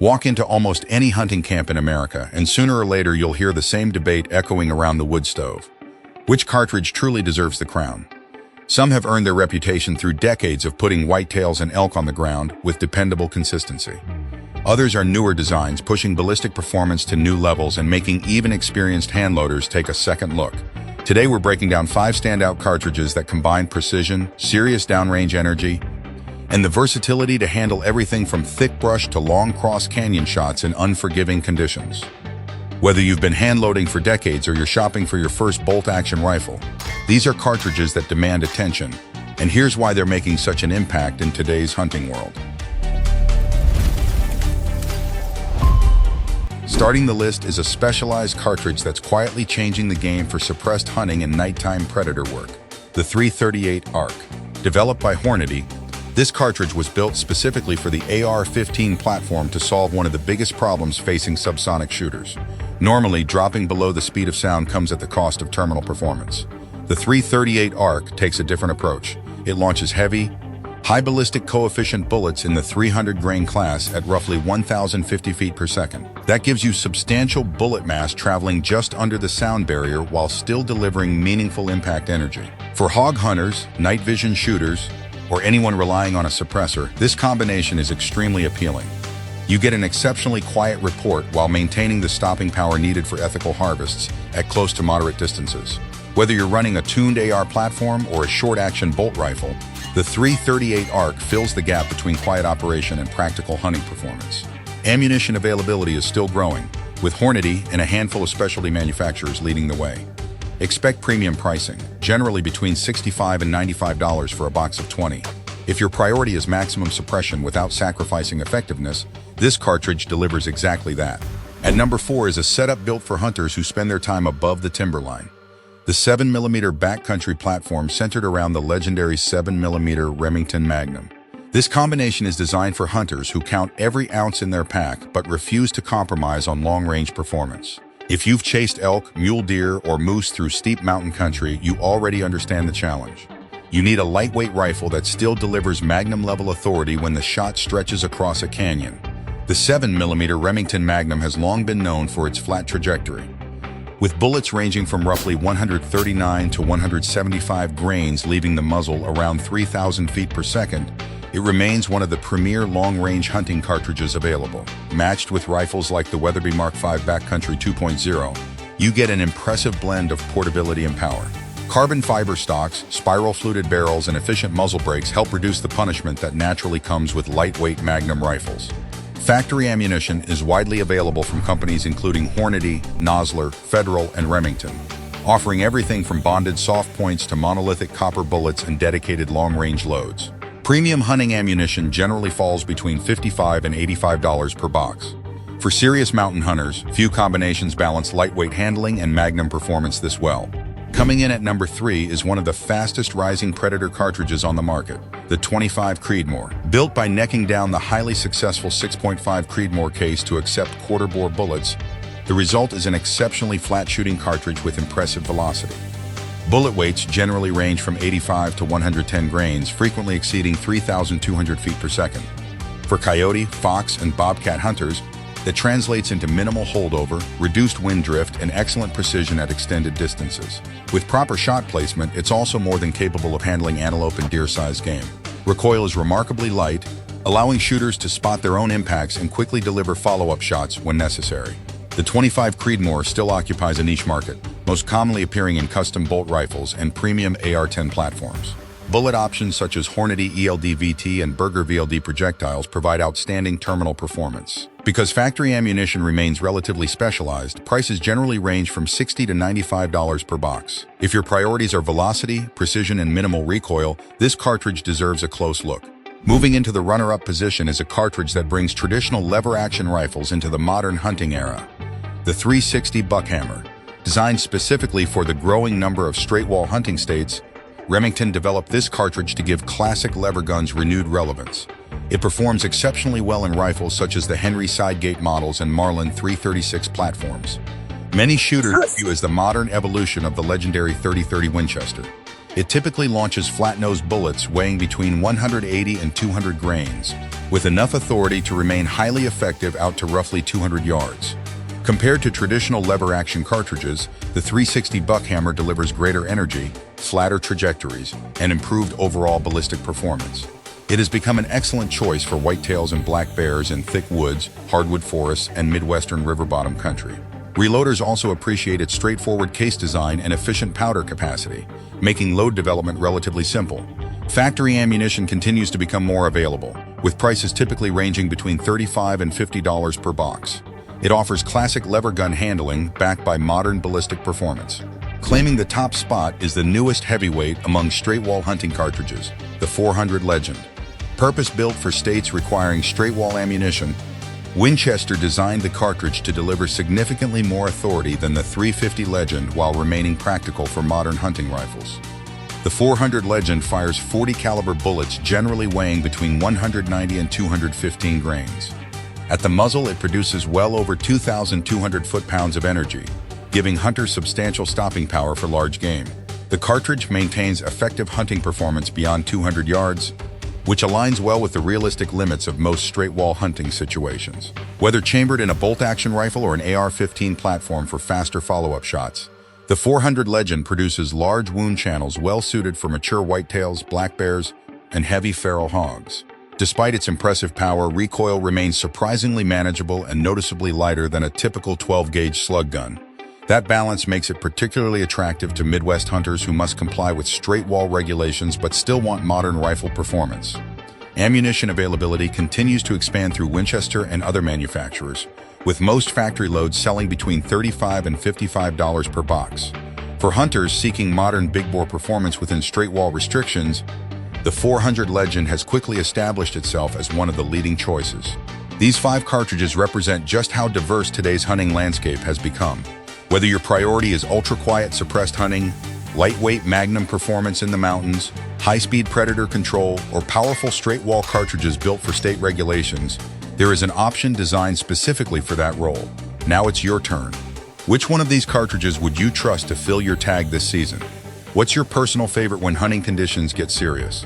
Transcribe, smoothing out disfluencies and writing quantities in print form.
Walk into almost any hunting camp in America, and sooner or later you'll hear the same debate echoing around the wood stove. Which cartridge truly deserves the crown? Some have earned their reputation through decades of putting whitetails and elk on the ground with dependable consistency. Others are newer designs, pushing ballistic performance to new levels and making even experienced handloaders take a second look. Today we're breaking down 5 standout cartridges that combine precision, serious downrange energy, and the versatility to handle everything from thick brush to long cross canyon shots in unforgiving conditions. Whether you've been handloading for decades or you're shopping for your first bolt-action rifle, these are cartridges that demand attention, and here's why they're making such an impact in today's hunting world. Starting the list is a specialized cartridge that's quietly changing the game for suppressed hunting and nighttime predator work. The 338 ARC. Developed by Hornady, this cartridge was built specifically for the AR-15 platform to solve one of the biggest problems facing subsonic shooters. Normally, dropping below the speed of sound comes at the cost of terminal performance. The 338 ARC takes a different approach. It launches heavy, high ballistic coefficient bullets in the 300 grain class at roughly 1,050 feet per second. That gives you substantial bullet mass traveling just under the sound barrier while still delivering meaningful impact energy. For hog hunters, night vision shooters, or anyone relying on a suppressor, this combination is extremely appealing. You get an exceptionally quiet report while maintaining the stopping power needed for ethical harvests at close to moderate distances. Whether you're running a tuned AR platform or a short-action bolt rifle, the 338 ARC fills the gap between quiet operation and practical hunting performance. Ammunition availability is still growing, with Hornady and a handful of specialty manufacturers leading the way. Expect premium pricing, generally between $65 and $95 for a box of 20. If your priority is maximum suppression without sacrificing effectiveness, this cartridge delivers exactly that. At number 4 is a setup built for hunters who spend their time above the timberline. The 7mm Backcountry platform centered around the legendary 7mm Remington Magnum. This combination is designed for hunters who count every ounce in their pack but refuse to compromise on long-range performance. If you've chased elk, mule deer, or moose through steep mountain country, you already understand the challenge. You need a lightweight rifle that still delivers Magnum-level authority when the shot stretches across a canyon. The 7mm Remington Magnum has long been known for its flat trajectory. With bullets ranging from roughly 139 to 175 grains leaving the muzzle around 3,000 feet per second, it remains one of the premier long-range hunting cartridges available. Matched with rifles like the Weatherby Mark V Backcountry 2.0, you get an impressive blend of portability and power. Carbon fiber stocks, spiral-fluted barrels, and efficient muzzle brakes help reduce the punishment that naturally comes with lightweight Magnum rifles. Factory ammunition is widely available from companies including Hornady, Nosler, Federal, and Remington, offering everything from bonded soft points to monolithic copper bullets and dedicated long-range loads. Premium hunting ammunition generally falls between $55 and $85 per box. For serious mountain hunters, few combinations balance lightweight handling and Magnum performance this well. Coming in at number 3 is one of the fastest rising Predator cartridges on the market, the 25 Creedmoor. Built by necking down the highly successful 6.5 Creedmoor case to accept quarter-bore bullets, the result is an exceptionally flat shooting cartridge with impressive velocity. Bullet weights generally range from 85 to 110 grains, frequently exceeding 3,200 feet per second. For coyote, fox, and bobcat hunters, that translates into minimal holdover, reduced wind drift, and excellent precision at extended distances. With proper shot placement, it's also more than capable of handling antelope and deer-sized game. Recoil is remarkably light, allowing shooters to spot their own impacts and quickly deliver follow-up shots when necessary. The 25 Creedmoor still occupies a niche market, most commonly appearing in custom bolt rifles and premium AR-10 platforms. Bullet options such as Hornady ELD VT and Berger VLD projectiles provide outstanding terminal performance. Because factory ammunition remains relatively specialized, prices generally range from $60 to $95 per box. If your priorities are velocity, precision, and minimal recoil, this cartridge deserves a close look. Moving into the runner-up position is a cartridge that brings traditional lever-action rifles into the modern hunting era. The 360 Buckhammer. Designed specifically for the growing number of straight-wall hunting states, Remington developed this cartridge to give classic lever guns renewed relevance. It performs exceptionally well in rifles such as the Henry Sidegate models and Marlin 336 platforms. Many shooters view it as the modern evolution of the legendary .30-30 Winchester. It typically launches flat-nosed bullets weighing between 180 and 200 grains, with enough authority to remain highly effective out to roughly 200 yards. Compared to traditional lever-action cartridges, the 360 Buckhammer delivers greater energy, flatter trajectories, and improved overall ballistic performance. It has become an excellent choice for whitetails and black bears in thick woods, hardwood forests, and Midwestern river bottom country. Reloaders also appreciate its straightforward case design and efficient powder capacity, making load development relatively simple. Factory ammunition continues to become more available, with prices typically ranging between $35 and $50 per box. It offers classic lever gun handling backed by modern ballistic performance. Claiming the top spot is the newest heavyweight among straight-wall hunting cartridges, the 400 Legend. Purpose-built for states requiring straight-wall ammunition, Winchester designed the cartridge to deliver significantly more authority than the 350 Legend while remaining practical for modern hunting rifles. The 400 Legend fires 40 caliber bullets generally weighing between 190 and 215 grains. At the muzzle, it produces well over 2,200 foot-pounds of energy, giving hunters substantial stopping power for large game. The cartridge maintains effective hunting performance beyond 200 yards, which aligns well with the realistic limits of most straight-wall hunting situations. Whether chambered in a bolt-action rifle or an AR-15 platform for faster follow-up shots, the 400 Legend produces large wound channels well-suited for mature whitetails, black bears, and heavy feral hogs. Despite its impressive power, recoil remains surprisingly manageable and noticeably lighter than a typical 12-gauge slug gun. That balance makes it particularly attractive to Midwest hunters who must comply with straight-wall regulations but still want modern rifle performance. Ammunition availability continues to expand through Winchester and other manufacturers, with most factory loads selling between $35 and $55 per box. For hunters seeking modern big-bore performance within straight-wall restrictions, the 400 Legend has quickly established itself as one of the leading choices. These 5 cartridges represent just how diverse today's hunting landscape has become. Whether your priority is ultra-quiet suppressed hunting, lightweight magnum performance in the mountains, high-speed predator control, or powerful straight-wall cartridges built for state regulations, there is an option designed specifically for that role. Now it's your turn. Which one of these cartridges would you trust to fill your tag this season? What's your personal favorite when hunting conditions get serious?